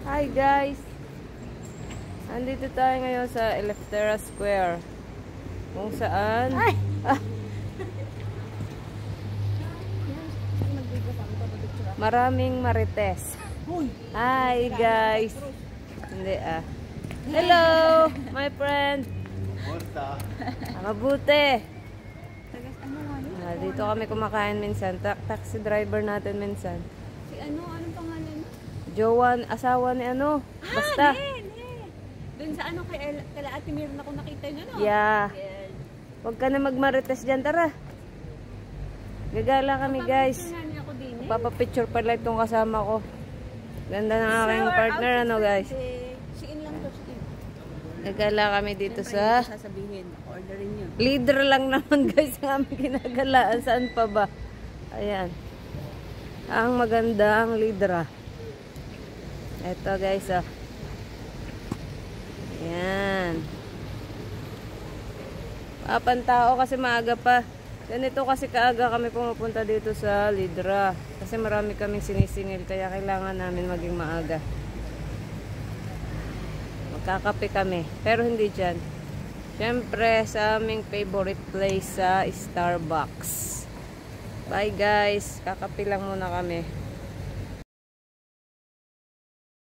Hi guys! Andito tayo ngayon sa Elefthera Square. Kung saan... maraming marites. Hi guys! Hindi Hello! My friend! Mabuti! Dito kami kumakain minsan. Taxi driver natin minsan. Si anong pangalan? Jowan, asawa ni basta. Doon sa kala Ate Mirna ko nakita nyo, no? Yeah. Yes. Huwag ka na magmarites dyan, tara. Gagala kami guys. Papapicture pala itong kasama ko. Ganda ng aking partner, guys. Siin lang to, siin. Gagala kami dito sa... sasabihin, orderin nyo. Leader lang naman guys ang aming ginagalaan. Saan pa ba? Ayan. Ang maganda ang leader. Ito guys Ayan. Pantao kasi maaga pa. Ganito kasi kaaga kami pumupunta dito sa Lidra. Kasi marami kaming sinisingil kaya kailangan namin maging maaga. Magkakape kami. Pero hindi dyan. Siyempre sa aming favorite place sa Starbucks. Bye guys. Kakape lang muna kami.